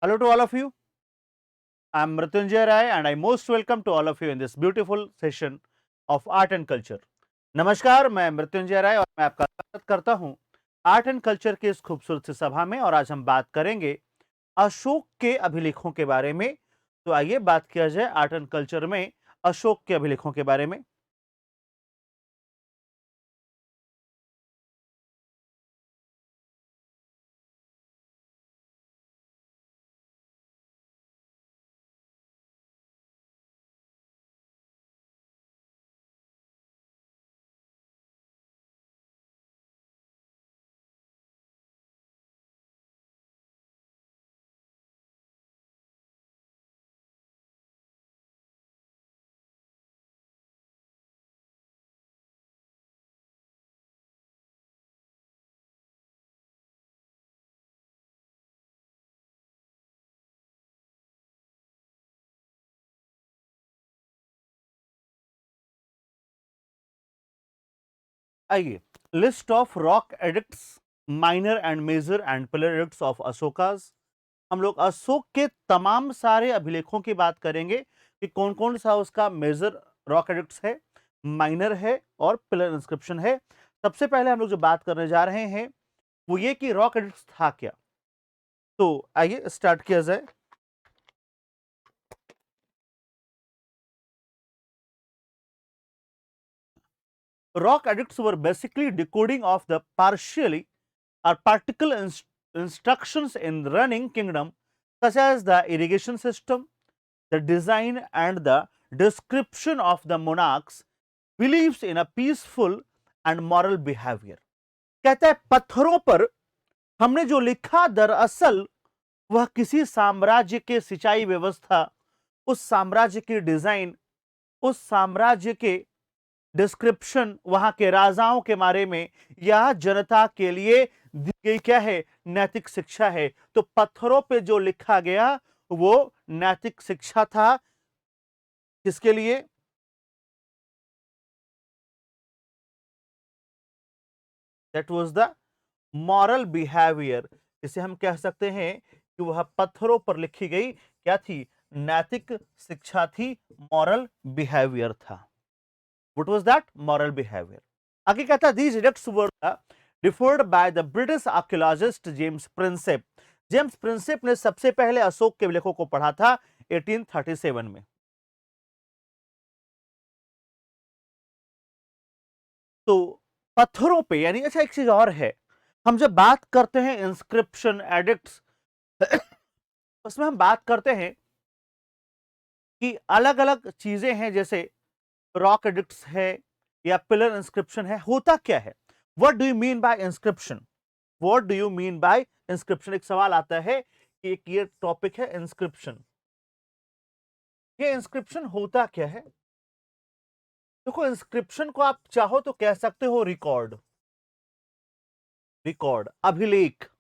Hello to all of you. I am Mrityunjay Rai and I most welcome to all of you in this beautiful session of Art and Culture. नमस्कार, मैं मृत्युंजय राय और मैं आपका स्वागत करता हूं art and culture की इस खूबसूरत सी सभा में। और आज हम बात करेंगे अशोक के अभिलेखों के बारे में। तो आइए बात किया जाए आर्ट एंड कल्चर में अशोक के अभिलेखों के बारे में। आइए, list of rock edicts, minor and major and pillar edicts of Ashoka's. हम लोग अशोक के तमाम सारे अभिलेखों की बात करेंगे कि कौन कौन सा उसका मेजर रॉक एडिक्ट्स है, माइनर है और पिलर इंस्क्रिप्शन है। सबसे पहले हम लोग जो बात करने जा रहे हैं वो ये कि रॉक एडिक्ट्स था क्या। तो आइए स्टार्ट किया जाए। Rock edicts were basically decoding of the partially or particle instructions in running kingdom, such as the irrigation system, the design and the description of the monarch's beliefs in a peaceful and moral behavior. कहता है पत्थरों पर हमने जो लिखा दरअसल वह किसी साम्राज्य के सिंचाई व्यवस्था, उस साम्राज्य की डिजाइन, उस साम्राज्य के डिस्क्रिप्शन, वहां के राजाओं के बारे में, यह जनता के लिए दी गई क्या है, नैतिक शिक्षा है। तो पत्थरों पे जो लिखा गया वो नैतिक शिक्षा था। किसके लिए? That was the moral behaviour. इसे हम कह सकते हैं कि वह पत्थरों पर लिखी गई क्या थी, नैतिक शिक्षा थी, मॉरल बिहेवियर था। What was that? Moral behavior. आगे कहता है these edicts were referred by the British archaeologist James Prinsep. James Prinsep ने सबसे पहले अशोक के अभिलेखों को पढ़ा था 1837 में। तो पत्थरों पे यानी, अच्छा एक चीज और है, हम जब बात करते हैं इंस्क्रिप्शन एडिक्ट्स उसमें हम बात करते हैं कि अलग अलग चीजें हैं, जैसे रॉक एडिक्ट्स है या पिलर इंस्क्रिप्शन है। होता क्या है, what do you mean bye inscription, what do you mean bye inscription. एक सवाल आता है कि एक ये टॉपिक है इंस्क्रिप्शन, ये इंस्क्रिप्शन होता क्या है। देखो, इंस्क्रिप्शन को आप चाहो तो कह सकते हो रिकॉर्ड, रिकॉर्ड, अभिलेख,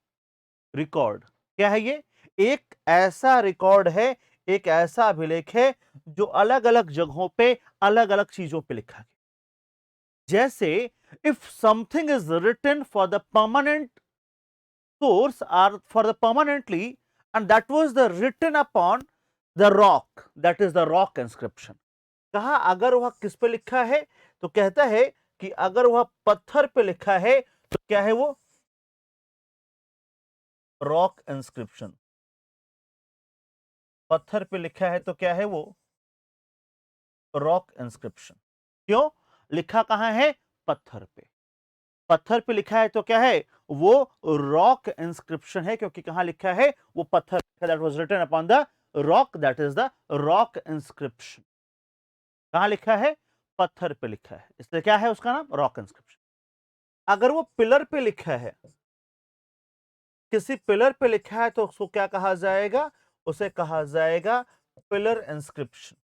रिकॉर्ड। क्या है ये? एक ऐसा रिकॉर्ड है, एक ऐसा अभिलेख है जो अलग अलग जगहों पे अलग अलग चीजों पे लिखा गया। जैसे if something is written for the permanent source or for the permanently, and that was the written upon the rock, that is the rock inscription. कहा अगर वह किस पे लिखा है, तो कहता है कि अगर वह पत्थर पे लिखा है तो क्या है वो, रॉक इंस्क्रिप्शन। पत्थर पे लिखा है तो क्या है वो, रॉक इंस्क्रिप्शन। क्यों लिखा कहां है, पत्थर पे। पत्थर पे लिखा है तो क्या है वो, रॉक इंस्क्रिप्शन है, क्योंकि कहां लिखा है वो पत्थर, that was written upon the rock, that is the rock inscription. कहां लिखा है, पत्थर पे लिखा है, इसलिए क्या है उसका नाम, रॉक इंस्क्रिप्शन। अगर वो पिलर पे लिखा है, किसी पिलर पे लिखा है, तो उसको क्या कहा जाएगा, उसे कहा जाएगा पिलर इंस्क्रिप्शन,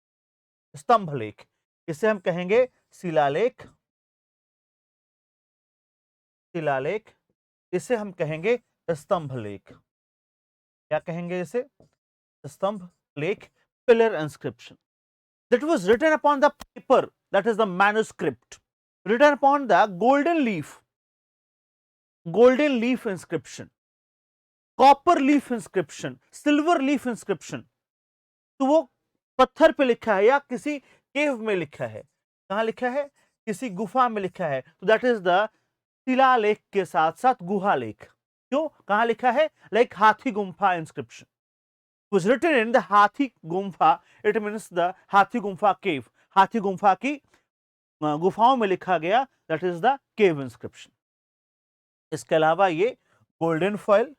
स्तंभ लेख। इसे हम कहेंगे शिलालेख, शिलालेख। इसे हम कहेंगे स्तंभ लेख। क्या कहेंगे इसे, स्तंभ लेख, pillar inscription. That was written upon the paper, that is the manuscript, written upon the golden leaf inscription. Copper leaf inscription, silver leaf inscription, तो वो पत्थर पे लिखा है या किसी केव में लिखा है। कहां लिखा है? किसी गुफा में लिखा है। तो दैट इज द शिलालेख के साथ साथ गुहा लेख। क्यों? कहां लिखा है? लाइक हाथी Gumpha inscription was written in the हाथी गुम्फा, इट मीन्स द हाथी गुम्फा केव, हाथी गुम्फा की गुफाओं में लिखा गया, that is the cave inscription. इसके अलावा ये golden foil,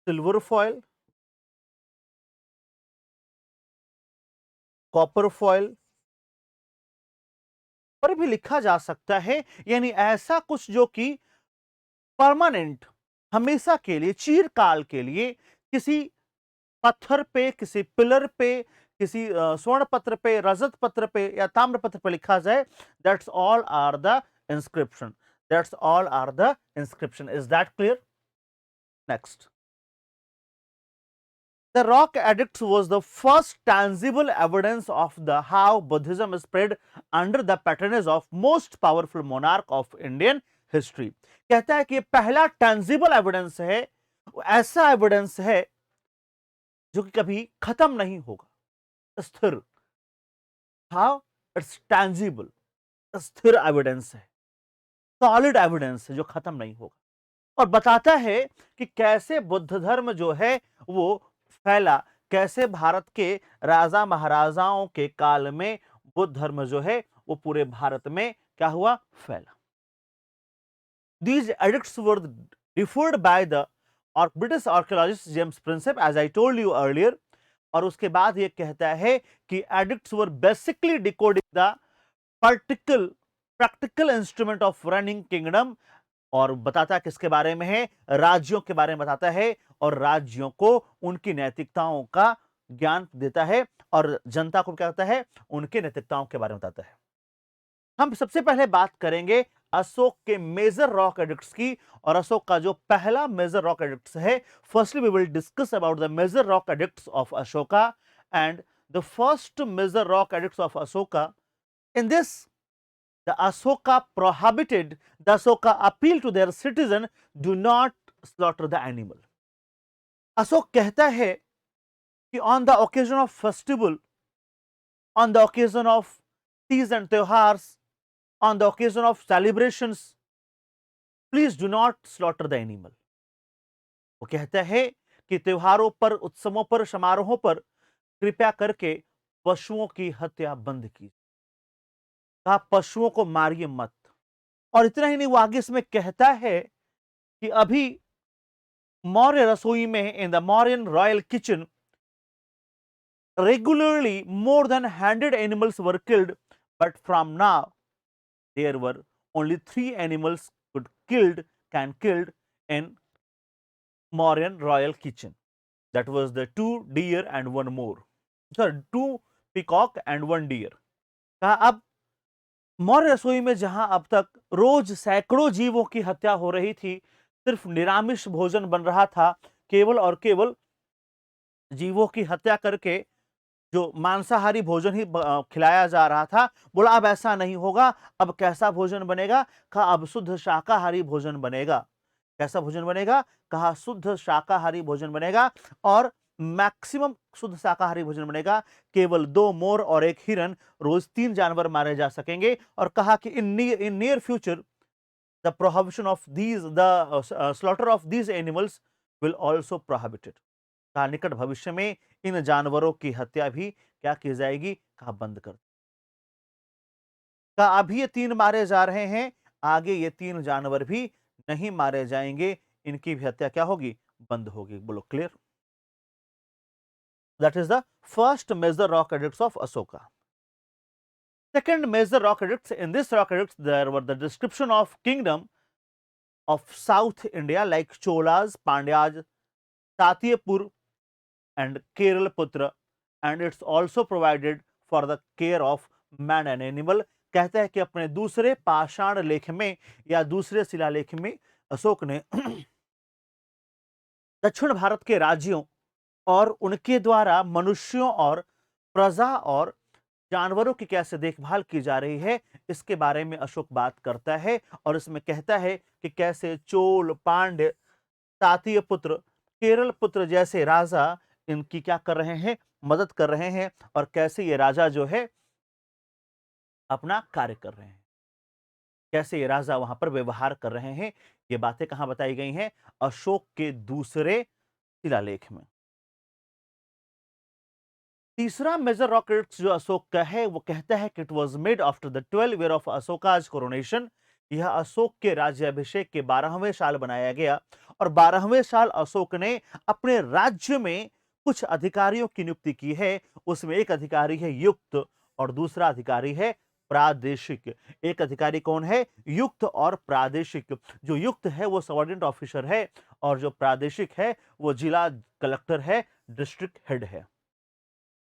silver foil, copper foil पर भी लिखा जा सकता है, यानी ऐसा कुछ जो कि परमानेंट, हमेशा के लिए, चीरकाल के लिए किसी पत्थर पे, किसी पिलर पे, किसी स्वर्ण पत्र पे, रजत पत्र पे या ताम्र पत्र पे लिखा जाए। That's all are the inscription, that's all are the inscription. Is that clear? Next, the rock edicts was the first tangible evidence of the how Buddhism spread under the patronage of most powerful monarch of Indian history। कहता है कि पहला tangible evidence है, ऐसा evidence है जो कि कभी खत्म नहीं होगा, स्थिर। हाउ? इट्स tangible, स्थिर एविडेंस है, सॉलिड एविडेंस है जो खत्म नहीं होगा, और बताता है कि कैसे बुद्ध धर्म जो है वो फैला, कैसे भारत के राजा महाराजाओं के काल में बुद्ध धर्म जो है वो पूरे भारत में क्या हुआ? फैला। These edicts were referred by the और British archaeologist James Prinsep, as I told you earlier. और उसके बाद ये कहता है कि edicts were basically decoding the practical instrument of running kingdom, और बताता किसके बारे में है? राज्यों के बारे में बताता है, और राज्यों को उनकी नैतिकताओं का ज्ञान देता है, और जनता को क्या कहता है? उनके नैतिकताओं के बारे में बताता है। हम सबसे पहले बात करेंगे अशोक के मेजर रॉक एडिक्ट्स की, और अशोक का जो पहला मेजर रॉक एडिक्ट्स है। Firstly we will discuss about the major rock edicts of Ashoka, and the first major rock edicts of Ashoka, in this the Ashoka prohibited, the Ashoka appealed to their citizen, do not slaughter the animal। Ashok कहता है कि on the occasion of festival, on the occasion of Teej and त्योहार्स, on the occasion of celebrations, please do not slaughter the animal। वो कहता है कि त्योहारों पर, उत्सवों पर, समारोहों पर कृपया करके पशुओं की हत्या बंद की। कहा पशुओं को मारिए मत। और इतना ही नहीं, वो आगे इसमें कहता है कि अभी मौर्य रसोई में, in the Mauryan royal kitchen, regularly more than 100 animals were killed, but from now there were only 3 animals could killed in Mauryan royal kitchen। That was the 2 deer and 1 more, sorry, 2 peacock and 1 deer। कहा अब मौर्य रसोई में जहां अब तक रोज सैकड़ों जीवों की हत्या हो रही थी, सिर्फ निरामिष भोजन बन रहा था, केवल और केवल जीवों की हत्या करके जो मांसाहारी भोजन ही खिलाया जा रहा था, बोला अब ऐसा नहीं होगा। अब कैसा भोजन बनेगा? कहा अब शुद्ध शाकाहारी भोजन बनेगा। कैसा भोजन बनेगा? कहा शुद्ध शाकाहारी भोजन बनेगा, और मैक्सिमम शुद्ध शाकाहारी भोजन बनेगा। केवल 2 मोर और 1 हिरन, रोज 3 जानवर मारे जा सकेंगे। और कहा कि in near future the prohibition of these, the slaughter of these animals will also prohibited. कहा निकट भविष्य में इन जानवरों की हत्या भी क्या की जाएगी? कहा बंद कर। कहा अभी ये 3 मारे जा रहे हैं, आगे ये 3 जानवर भी नहीं मारे जाएंगे, इनकी भी हत्या क्या होगी? बंद होगी। बोलो clear? That is the first major rock edicts of Ashoka। Second major rock edicts, in this rock edicts there were the description of kingdom of South India like Cholas, Pandyas, Satyapur and Keralaputra, and it's also provided for the care of man and animal। कहता है कि अपने दूसरे पाषाण लेख में या दूसरे शिलालेख में अशोक ने दक्षिण भारत के राज्यों और उनके द्वारा मनुष्यों और प्रजा और जानवरों की कैसे देखभाल की जा रही है, इसके बारे में अशोक बात करता है। और इसमें कहता है कि कैसे चोल, पांड्य, तातीय पुत्र, केरल पुत्र जैसे राजा इनकी क्या कर रहे हैं, मदद कर रहे हैं और कैसे ये राजा जो है अपना कार्य कर रहे हैं, कैसे ये राजा वहां पर व्यवहार कर रहे हैं। ये बातें कहां बताई गई हैं, अशोक के दूसरे शिलालेख में। तीसरा मेजर रॉक एडिक्ट जो अशोक का है वो कहता है कि it was made after the 12 year of Ashoka's coronation. यह अशोक के राज्याभिषेक के 12वें साल बनाया गया और 12वें साल अशोक ने अपने राज्य में कुछ अधिकारियों की नियुक्ति की है। उसमें एक अधिकारी है युक्त और दूसरा अधिकारी है प्रादेशिक। एक अधिकारी कौन है, युक्त और प्रादेशिक। जो युक्त है वो सबऑर्डिनेट ऑफिसर है और जो प्रादेशिक है वो जिला कलेक्टर है, डिस्ट्रिक्ट हेड है।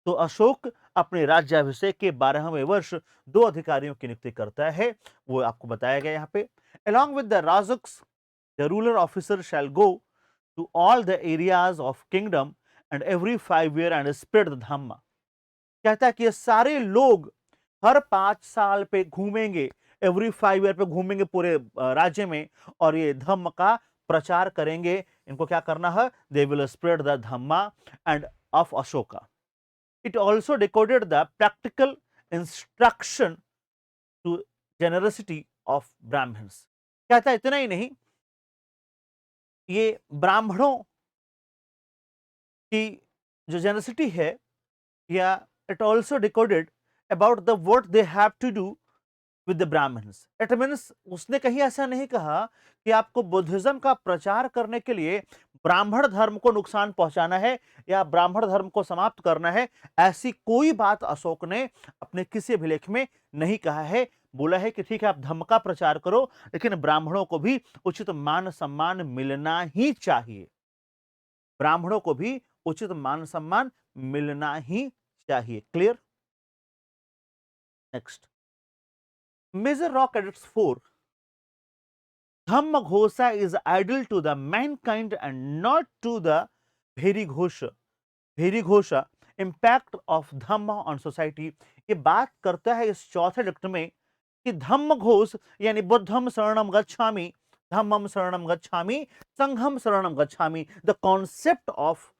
तो अशोक अपने राज्याभिषेक के 12वें वर्ष दो अधिकारियों की नियुक्ति करता है, वो आपको बताया गया यहाँ पे। along with the razuks, the ruler officer shall go to all the areas of kingdom and every 5 year and spread the dhamma। कहता है कि ये सारे लोग हर 5 साल पे घूमेंगे, एवरी 5 ईयर पे घूमेंगे पूरे राज्य में और ये धम्म का प्रचार करेंगे। इनको क्या करना है, they will spread the Dhamma end of Ashoka. It also decoded the practical instruction to generosity of Brahmins। कहता है इतना ही नहीं, ये ब्राह्मणों की जो जेनरसिटी है, या it also decoded about the what they have to do with the Brahmans. It means उसने कहीं ऐसा नहीं कहा कि आपको बुद्धिज्म का प्रचार करने के लिए ब्राह्मण धर्म को नुकसान पहुंचाना है या ब्राह्मण धर्म को समाप्त करना है। ऐसी कोई बात अशोक ने अपने किसी अभिलेख में नहीं कहा है। बोला है कि ठीक है आप धर्म का प्रचार करो, लेकिन ब्राह्मणों को भी उचित मान सम्मान मिलना ही चाहिए। ब्राह्मणों को भी उचित मान सम्मान मिलना ही चाहिए। Clear? Next, major rock edicts 4। Dhamma Ghosa is idle to the mankind and not to the Bheri Ghosha। Bheri Ghosha impact of Dhamma on society। ये बात करता है इस चौथे डिक्ट में कि धम्म घोष यानी बुद्धम शरणम गच्छामि, धम्मम शरणम गच्छामि, संघम शरणम गच्छामि। The concept of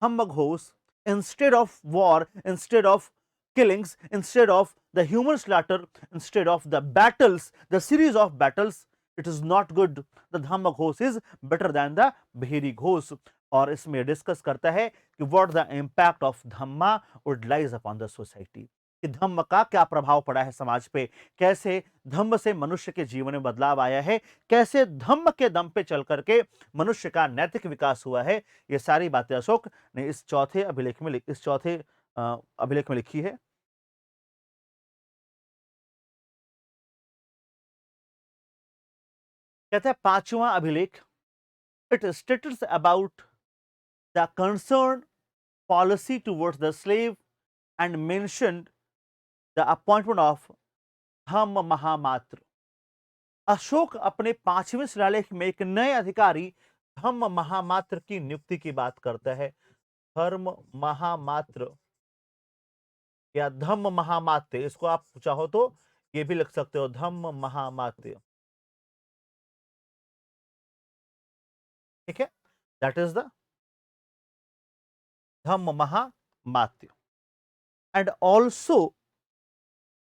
Dhamma Ghosh, instead of war, instead of killings, instead of the human slaughter, instead of the battles, the series of battles, it is not good। the dhamma ghosh is better than the bheri ghosh। और इसमें discuss करता है कि what the impact of Dhamma would lies upon the society, कि धम्म का क्या प्रभाव पड़ा है समाज पे, कैसे धम्म से मनुष्य के जीवन में बदलाव आया है, कैसे धम्म के दम पे चल करके मनुष्य का नैतिक विकास हुआ है। ये सारी बातें अशोक ने इस चौथे अभिलेख में लिखी है। कहता है पांचवा अभिलेख, it states about the concern policy towards the slave and mentioned the appointment of Dhamma Mahamatra. Ashoka अपने 5वें शिलालेख में एक नए अधिकारी धम्म महामात्र की नियुक्ति की बात करता है। धर्म महामात्र या धम्म महामात्य, इसको आप चाहो तो ये भी लिख सकते हो, धम्म महामात्य। ठीक है, that is the Dhamma Mahamatya. And also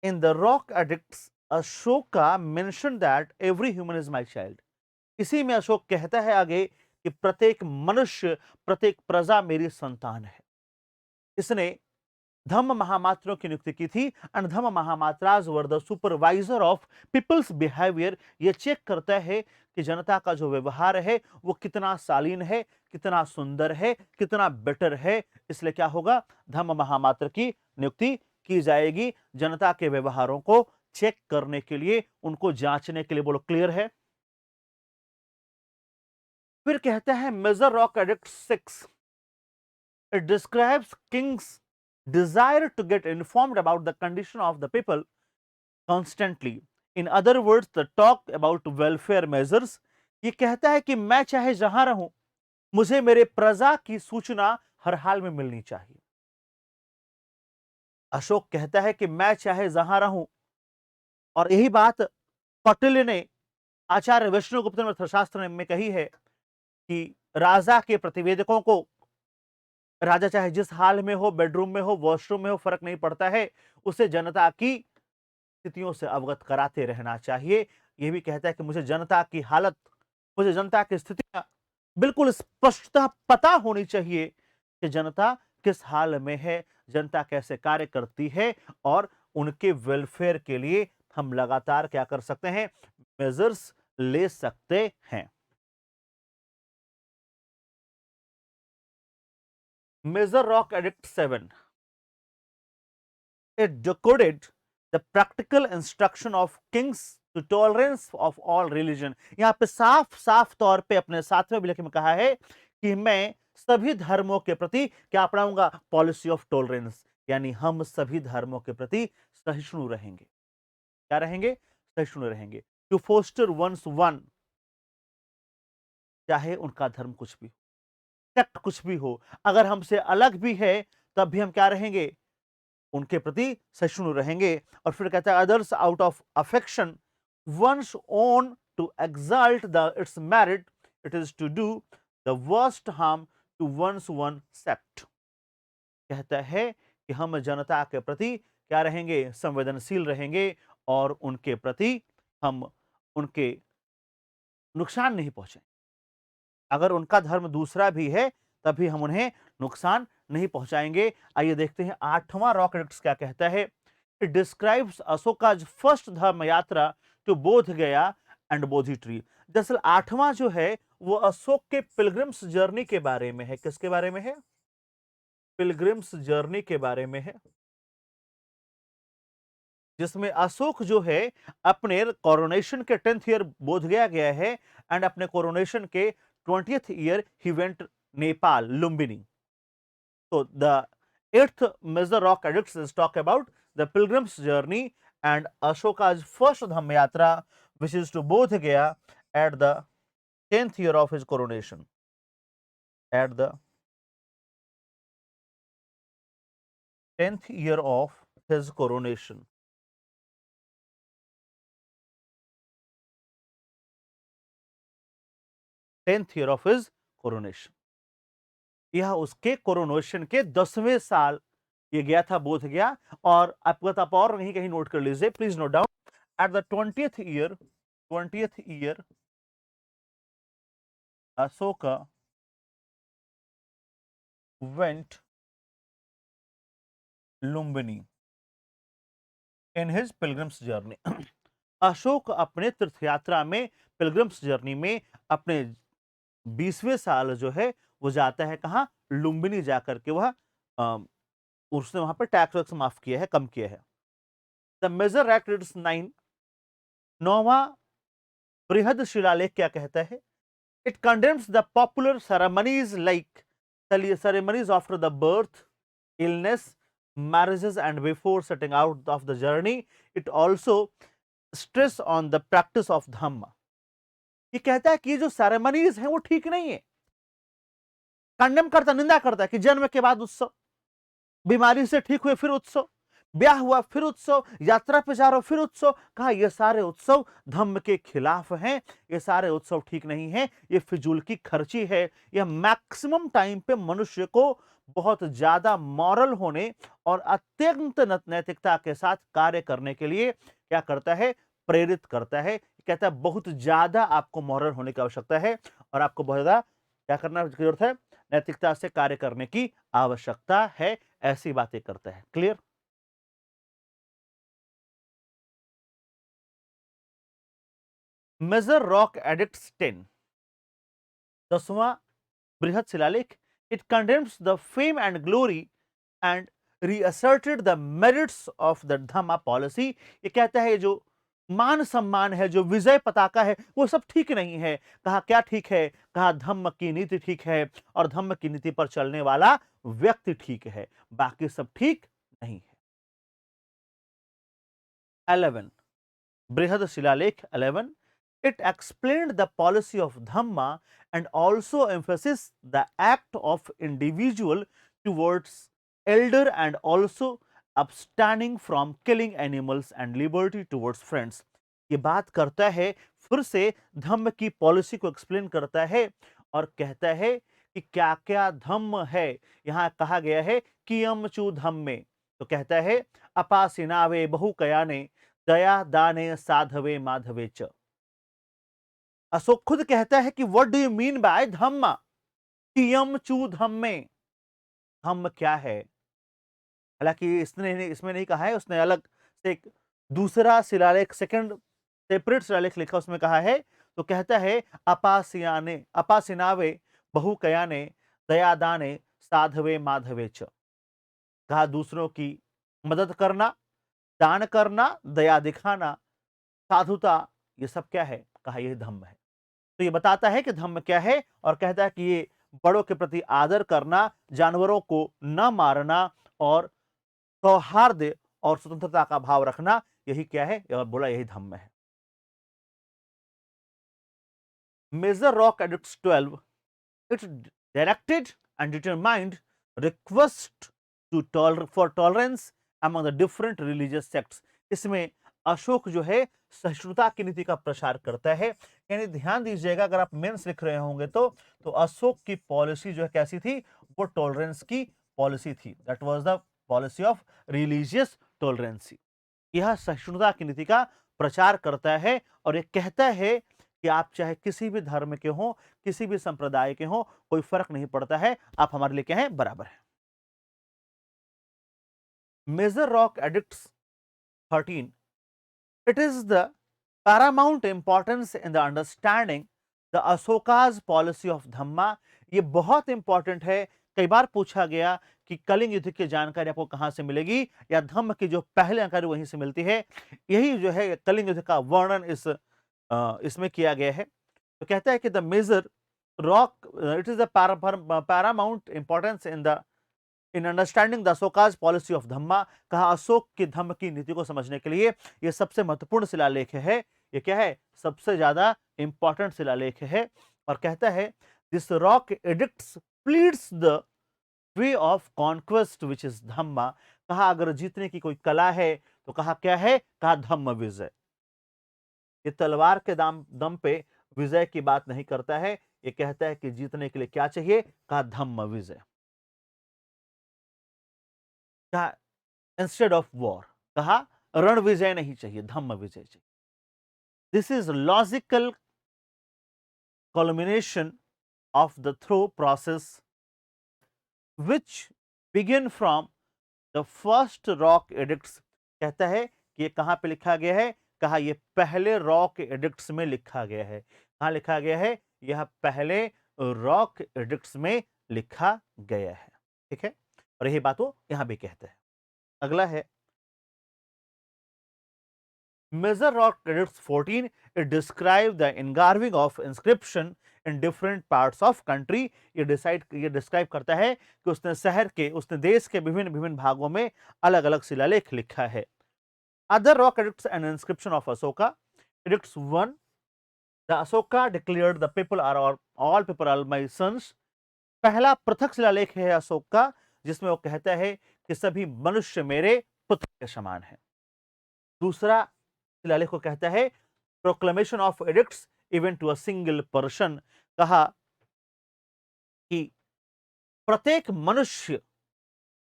in the rock edicts Ashoka mention that every human is my child. इसी में अशोक कहता है आगे कि प्रत्येक मनुष्य, प्रत्येक प्रजा मेरी संतान है। इसने धम्म महामात्रों की नियुक्ति की थी and Dhamma Mahamatras were the supervisor of people's behaviour. ये चेक करता है कि जनता का जो व्यवहार है वो कितना शालीन है, कितना सुंदर है, कितना बेटर है। इसलिए क्या होगा, धम्म महामात्र की नियुक्ति की जाएगी जनता के व्यवहारों को चेक करने के लिए, उनको जांचने के लिए। बोलो क्लियर है? फिर कहता है major rock edict 6, it describes kings desire to get informed about the condition of the people constantly। in other words, the talk about welfare measures। ये कहता है कि मैं चाहे जहां रहूं, मुझे मेरे प्रजा की सूचना हर हाल में मिलनी चाहिए। अशोक कहता है कि मैं चाहे जहां रहूं, और यही बात कौटिल्य ने आचार्य विष्णुगुप्त ने अर्थशास्त्र में कही है कि राजा के प्रतिवेदकों को, राजा चाहे जिस हाल में हो, बेडरूम में हो, वॉशरूम में हो, फर्क नहीं पड़ता है, उसे जनता की स्थितियों से अवगत कराते रहना चाहिए। यह भी कहता है कि मुझे जनता की हालत, मुझे जनता की स्थितियां बिल्कुल स्पष्टतः पता होनी चाहिए कि जनता किस हाल में है, जनता कैसे कार्य करती है, और उनके वेलफेयर के लिए हम लगातार क्या कर सकते हैं, मेजर्स ले सकते हैं। Major rock edict 7, it decoded the practical instruction of kings to tolerance of all religion। यहां पे साफ साफ तौर पे अपने 7वें विलेख में कहा है कि मैं सभी धर्मों के प्रति क्या अपनाऊंगा, पॉलिसी ऑफ टॉलरेंस, यानी हम सभी धर्मों के प्रति सहिष्णु रहेंगे। क्या रहेंगे, सहिष्णु रहेंगे। टू फोस्टर वंस वन, चाहे उनका धर्म कुछ भी, सेक्ट कुछ भी हो, अगर हमसे अलग भी है तब भी हम क्या रहेंगे, उनके प्रति सहिष्णु रहेंगे। और फिर कहता है others out of affection one's own to exalt the its merit, it is to do the worst harm to one's one sect. कहता है कि हम जनता के प्रति क्या रहेंगे, संवेदनशील रहेंगे, और उनके प्रति हम उनके नुकसान नहीं पहुंचे। अगर उनका धर्म दूसरा भी है तभी हम उन्हें नुकसान नहीं पहुंचाएंगे। आइए देखते हैं 8वां रॉक एडिक्ट्स क्या कहता है। इट डिस्क्राइब्स अशोकाज फर्स्ट धर्म यात्रा टू बोध गया एंड बोधि ट्री। दरअसल 8वां जो है वो अशोक के पिलग्रिम्स जर्नी के बारे में है। किसके बारे में है, पिलग्रिम्स जर्नी के बारे में है, जिसमें अशोक जो है अपने कोरोनेशन के 10th ईयर बोध गया गया है, एंड अपने कोरोनेशन के 20th year he went Nepal, Lumbini. So the eighth major rock edicts is talk about the pilgrim's journey and Ashoka's first Dham Yatra, which is to Bodh Gaya at the 10th year of his coronation. At the 10th year of his coronation. 10th year of his coronation. यह उसके coronation के 10वें साल ये गया था, बोध गया। और आप और कहीं कहीं नोट कर लीजिए, please note down, at the 20th year Ashoka went Lumbini in his pilgrim's journey। Ashok अपने तीर्थ यात्रा में, पिलग्रिम्स जर्नी में अपने 20वें साल जो है वो जाता है कहां, लुम्बिनी जाकर के वह उसने वहां पर टैक्स वैक्स माफ किया है, कम किया है। द मेजर एक्ट 9, 9वां बृहद शिलालेख क्या कहता है। It condemns the popular ceremonies like ceremonies after the birth, illness, marriages and before setting out of the journey। it also stress on the practice of dhamma। ये कहता है कि ये जो सेरेमनीज हैं वो ठीक नहीं है, कंडेम करता, निंदा करता है कि जन्म के बाद उत्सव, बीमारी से ठीक हुए फिर उत्सव, ब्याह हुआ फिर उत्सव, यात्रा पे जा रहे हो फिर उत्सव। कहा ये सारे उत्सव धम्म के खिलाफ हैं, ये सारे उत्सव ठीक नहीं है, ये फिजूल की खर्ची है। यह मैक्सिमम टाइम पे मनुष्य को बहुत ज्यादा मॉरल होने और अत्यंत नैतिकता के साथ कार्य करने के लिए क्या करता है, प्रेरित करता है। कहता है बहुत ज्यादा आपको मॉरल होने की आवश्यकता है, और आपको बहुत ज्यादा क्या करना की जरूरत है, नैतिकता से कार्य करने की आवश्यकता है। ऐसी बातें करता है। क्लियर। मेजर रॉक एडिक्ट्स 10, 10वां बृहद शिलालेख। It condemns the fame and glory and reasserted the merits of the Dhamma policy. ये कहता है जो मान सम्मान है, जो विजय पताका है, वो सब ठीक नहीं है। कहा क्या ठीक है, कहा धम्म की नीति ठीक है, और धम्म की नीति पर चलने वाला व्यक्ति ठीक है, बाकी सब ठीक नहीं है। 11 बृहद शिलालेख 11, it explained the policy of dhamma and also emphasized the act of individual towards elder and also abstaining from killing animals and liberty towards friends। ये बात करता है, फिर से धम्म की पॉलिसी को एक्सप्लेन करता है और कहता है कि क्या क्या धम्म है। यहाँ कहा गया है कियम चू धम्मे, तो कहता है अपासिनावे बहु कयाने दया दाने साधवे माधवे च। अशोक खुद कहता है कि what do you mean by Dhamma, कियम चू धम्मे, धम्म क्या है। हालांकि इसने इसमें नहीं कहा है, उसने अलग से एक दूसरा शिलालेख, सेकंड सेपरेट शिलालेख लिखा, उसमें कहा है। तो कहता है अपासियाने अपासिनावे बहु कयाने दयादाने साधवे माधवे च। कहा दूसरों की मदद करना, दान करना, दया दिखाना, साधुता, ये सब क्या है, कहा यह धम्म है। तो ये बताता है कि धम्म क्या है, और कहता है कि ये बड़ों के प्रति आदर करना, जानवरों को न मारना, और सौहार्द और स्वतंत्रता का भाव रखना, यही क्या है, और बोला यही धम्म है। Major rock edicts 12, it's directed and determined request to for tolerance among the different religious sects. इसमें अशोक जो है सहिष्णुता की नीति का प्रचार करता है। यानी ध्यान दीजिएगा, अगर आप मेंस लिख रहे होंगे तो अशोक की पॉलिसी जो है कैसी थी, वो टॉलरेंस की पॉलिसी थी। That was the policy of religious tolerancy. यह सहिष्णुता की नीति का प्रचार करता है, और यह कहता है कि आप चाहे किसी भी धर्म के हो, किसी भी संप्रदाय के हो, कोई फर्क नहीं पड़ता है, आप हमारे लिए क्या है, बराबर है। Major rock edicts 13, it is the paramount importance in the understanding the Ashoka's policy of Dhamma। ये बहुत इंपॉर्टेंट है। कई बार पूछा गया कि कलिंग युद्ध की जानकारी आपको कहां से मिलेगी, या धम्म की जो पहले जानकारी वहीं से मिलती है। यही जो है कलिंग युद्ध का वर्णन इसमें किया गया है। तो कहता है कि the major rock, it is the paramount importance in understanding the Ashoka's policy of dhamma. कहा अशोक की धम्म की नीति को समझने के लिए यह सबसे महत्वपूर्ण शिलालेख है। ये क्या है, सबसे ज्यादा इंपॉर्टेंट शिलालेख है। और कहता है this rock edicts pleads the way of conquest which is dhamma. कहा अगर जीतने की कोई कला है तो कहा क्या है, कहा धम्म विजय। ये तलवार के दम पे विजय की बात नहीं करता है, ये कहता है कि जीतने के लिए क्या चाहिए, कहा धम्म विजय। कहा इंस्टेड ऑफ वॉर, कहा रण विजय नहीं चाहिए, धम्म विजय चाहिए। This is logical culmination of the through process which begin from the first rock edicts। कहता है कि ये कहां पे लिखा गया है, कहा ये पहले रॉक एडिक्ट्स में लिखा गया है। कहां लिखा गया है, यह पहले रॉक एडिक्ट्स में लिखा गया है। ठीक है, और यही बात वो यहां भी कहते हैं। अगला है Major rock edicts 14, it describe the engraving of inscription in different parts of country। ये डिस्क्राइब करता है कि उसने देश के विभिन्न विभिन्न भागों में अलग अलग शिलालेख लिखा है। Other rock edicts and inscription of Ashoka, edicts 1, the Ashoka declared the people are all people are my sons। पहला पृथक शिलालेख है अशोक का, जिसमें वो कहता है कि सभी मनुष्य मेरे पुत्र के समान है। दूसरा शिलालेख को कहता है proclamation of edicts even to a single person. कहा कि प्रत्येक मनुष्य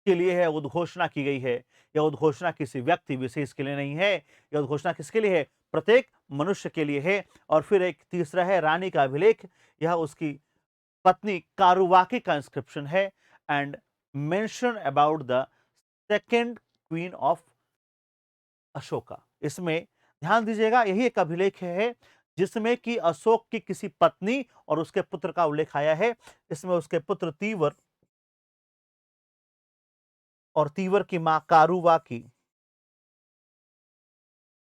के लिए है उद्घोषणा की गई है, यह उद्घोषणा किसी व्यक्ति विशेष के लिए नहीं है, यह उद्घोषणा किसके लिए है, प्रत्येक मनुष्य के लिए है। और फिर एक तीसरा है रानी का अभिलेख, यह उसकी पत्नी कारुवाकी का इंस्क्रिप्शन है। And mention about the second queen of Ashoka. इसमें ध्यान दीजिएगा, यही एक अभिलेख है जिसमें कि अशोक की किसी पत्नी और उसके पुत्र का उल्लेख आया है। इसमें उसके पुत्र तीवर और तीवर की मां कारुवाकी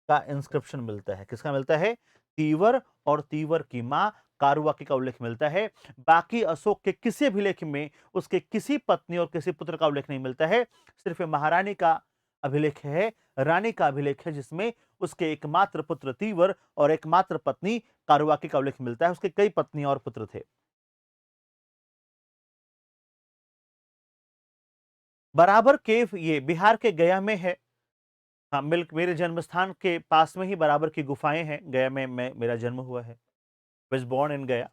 का इंस्क्रिप्शन मिलता है। किसका मिलता है, तीवर और तीवर की मां कारुवाकी का उल्लेख मिलता है। बाकी अशोक के किसी अभिलेख में उसके किसी पत्नी और किसी पुत्र का उल्लेख नहीं मिलता है। सिर्फ महारानी का अभिलेख है, रानी का अभिलेख है, जिसमें उसके एकमात्र पुत्र तीवर और एकमात्र पत्नी कारुवाकी का उल्लेख मिलता है। उसके कई पत्नी और पुत्र थे। बराबर केव ये बिहार के गया में है। हाँ, मेरे जन्म स्थान के पास में ही बराबर की गुफाएं हैं। गया में मेरा जन्म हुआ है। was born in गया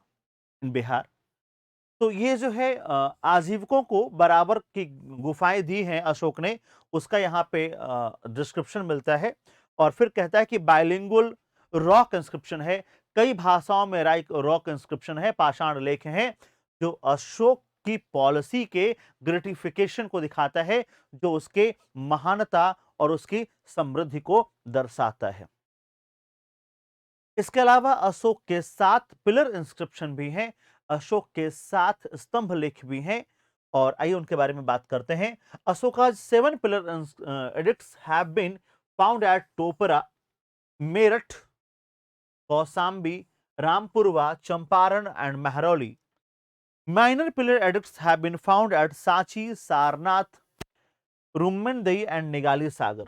इन बिहार। तो ये जो है आजीविकों को बराबर की गुफाएं दी हैं अशोक ने, उसका यहाँ पे डिस्क्रिप्शन मिलता है। और फिर कहता है कि बाइलिंगुअल रॉक इंस्क्रिप्शन है, कई भाषाओं में रॉक इंस्क्रिप्शन है, पाषाण लेख हैं, जो अशोक की पॉलिसी के ग्रेटिफिकेशन को दिखाता है, जो उसके महानता और उसकी समृद्धि को दर्शाता है। इसके अलावा अशोक के 7 पिलर इंस्क्रिप्शन भी हैं, अशोक के 7 स्तंभ लेख भी हैं, और आइए उनके बारे में बात करते हैं। अशोका's 7 pillar edicts have been found at Topra, Meerut, Kaushambi, Rampurwa, Champaran and Mehrauli. Minor pillar edicts have been found at Sachi, Sarnath, Rummindei and निगाली सागर।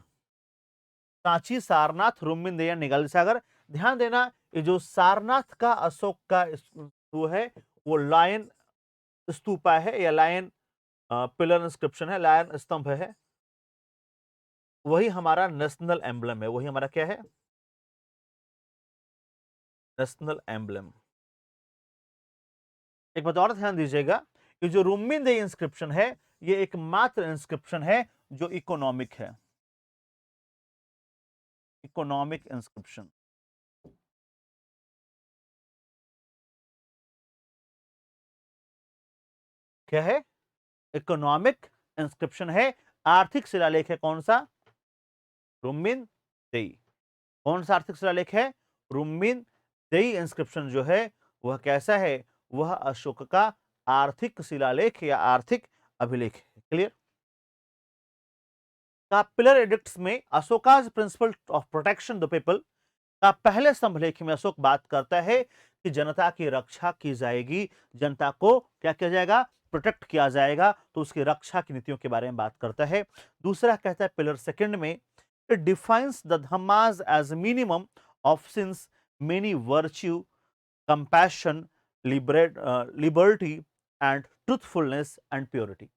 सांची, सारनाथ, रुम्मिनदेय, निगाली सागर। ध्यान देना, ये जो सारनाथ का अशोक का वो है, वो लायन स्तूपा है या लायन पिलर इंस्क्रिप्शन है, लायन स्तंभ है। वही हमारा नेशनल एम्बलम है, वही हमारा क्या है, नेशनल एम्बलम। एक बात और ध्यान दीजिएगा कि जो रुम्मिनदेय इंस्क्रिप्शन है, ये एकमात्र इंस्क्रिप्शन है जो इकोनॉमिक है, इकोनॉमिक इंस्क्रिप्शन। क्या है, इकोनॉमिक इंस्क्रिप्शन है, आर्थिक शिलालेख है। कौन सा, रुम्मिनदेई। कौन सा आर्थिक शिलालेख है, रुम्मिनदेई इंस्क्रिप्शन जो है वह कैसा है, वह अशोक का आर्थिक शिलालेख या आर्थिक अभिलेख है। क्लियर। का पिलर एडिक्ट्स में Ashoka's principle of protection the people का पहले स्तंभ लेख में अशोक बात करता है कि जनता की रक्षा की जाएगी, जनता को क्या किया जाएगा, प्रोटेक्ट किया जाएगा, तो उसकी रक्षा की नीतियों के बारे में बात करता है। दूसरा कहता है पिलर सेकंड में, it defines the dhamma's as minimum of sins many virtue, compassion, liberty and truthfulness and purity.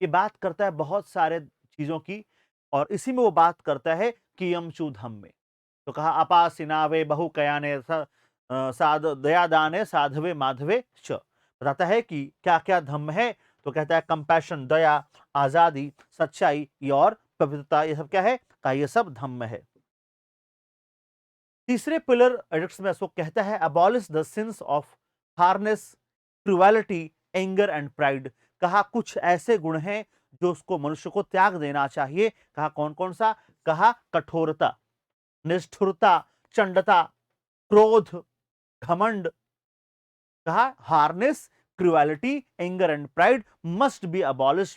ये बात करता है बहुत सारे चीजों की, और इसी में वो बात करता है कि यमचू धम्म में। तो कहा अपा सिनावे बहु कयाने साध दयादाने साधवे माधवे च, बताता है कि क्या क्या धम्म है। तो कहता है कंपैशन, दया, आजादी, सच्चाई, ये और पवित्रता, ये सब क्या है, का ये सब धम्म है। तीसरे पिलर एडिक्ट्स में अशोक कहता है abolish the sins of harness, cruelty, anger and pride. कहा कुछ ऐसे गुण हैं जो उसको मनुष्य को त्याग देना चाहिए। कहा कौन कौन सा, कहा कठोरता, निष्ठुरता, चंडता, क्रोध, घमंड। कहा harshness, cruelty, anger and pride must be abolish,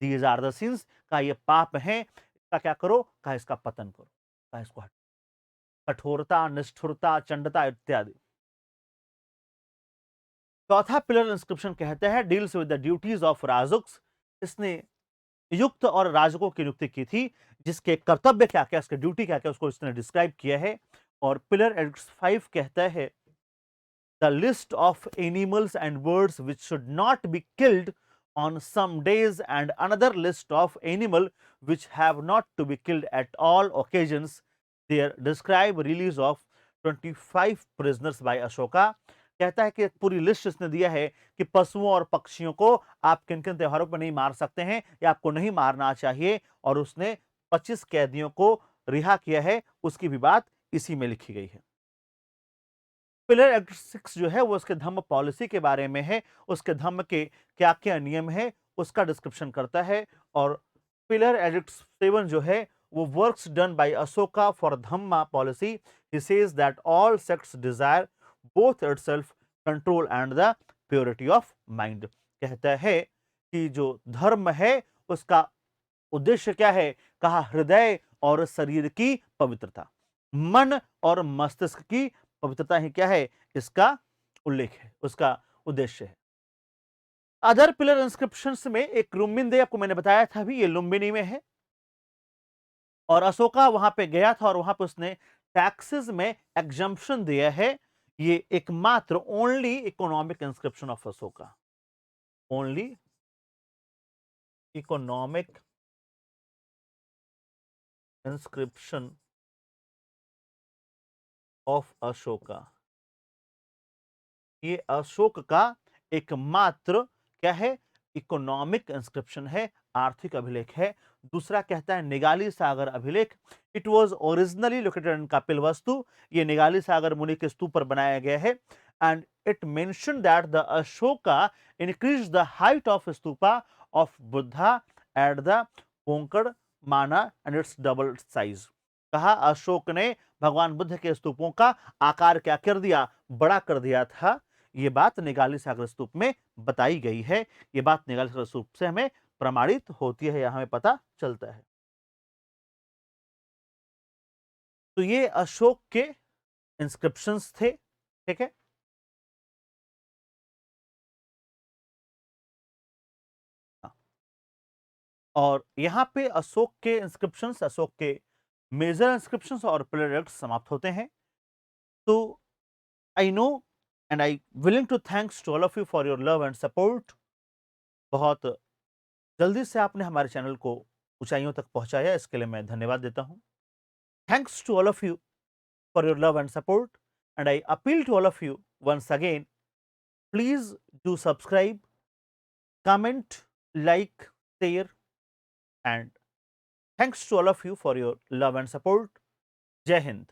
these are the sins. का ये पाप है, इसका क्या करो, कहा इसका पतन करो, कहा इसको हटाओ। कठोरता, निष्ठुरता, चंडता इत्यादि। चौथा पिलर इंस्क्रिप्शन कहते हैं deals with the duties of rajuks. इसने युक्त और राजकों की नियुक्ति की थी, जिसके कर्तव्य क्या क्या, इसके ड्यूटी क्या क्या, उसको इसने डिस्क्राइब किया है। और पिलर एडिक्ट्स 5 कहता है the list of animals and birds which should not be killed on some days, and another list of animal which have not to be killed at all occasions. There describe release of 25 prisoners by Ashoka। कहता है कि एक पूरी list इसने दिया है कि पशुओं और पक्षियों को आप किन किन त्योहारों पर नहीं मार सकते हैं या आपको नहीं मारना चाहिए, और उसने 25 कैदियों को रिहा किया है, उसकी भी बात इसी में लिखी गई है। पिलर एक्ट 6 जो है वो उसके धम्म पॉलिसी के बारे में है, उसके धम्म के क्या क्या नियम है उसका डिस्क्रिप्शन करता है। और पिलर एडिक्ट 7 जो है वो works done by Ashoka for Dhamma policy. He says that all sects desire both itself control and the purity of mind. कहता है कि जो धर्म है उसका उद्देश्य क्या है, कहा हृदय और शरीर की पवित्रता, मन और मस्तिष्क की पवित्रता ही क्या है, इसका उल्लेख है, उसका उद्देश्य है। अदर पिलर इंस्क्रिप्शंस में एक लुम्बिनी, आपको मैंने बताया था अभी, ये लुम्बिनी में है, और अशोका वहां पे गया था और वहां पे उसने टैक्सेस में एग्जम्पशन दिया है। ये एकमात्र only economic inscription of Ashoka, only economic inscription of Ashoka. ये अशोक का एकमात्र क्या है, इकोनॉमिक इंस्क्रिप्शन है, आर्थिक अभिलेख है। दूसरा कहता है निगाली सागर अभिलेख, it was originally located in Kapilavastu, ये निगाली सागर मुनि के स्तूप पर बनाया गया है। And it mention that the Ashoka increase the height of stupa of Buddha at the Konkan माना एंड इट्स डबल साइज। कहा अशोक ने भगवान बुद्ध के स्तूपों का आकार क्या कर दिया, बड़ा कर दिया था। ये बात निगाली सागर स्तूप में बताई गई है। ये बात निगाली सागर स्तूप से हमें प्रमाणित होती है या हमें पता चलता है। तो ये अशोक के इंस्क्रिप्शंस थे, ठीक है। हाँ। और यहां पे अशोक के इंस्क्रिप्शंस, अशोक के मेजर इंस्क्रिप्शंस और प्लेरेट्स समाप्त होते हैं। तो I know and I willing to thanks to all of you for your love and support. बहुत जल्दी से आपने हमारे चैनल को ऊंचाइयों तक पहुंचाया, इसके लिए मैं धन्यवाद देता हूं। Thanks to all of you for your love and support, and I appeal to all of you once again, please do subscribe, comment, like, share, and thanks to all of you for your love and support. Jai Hind.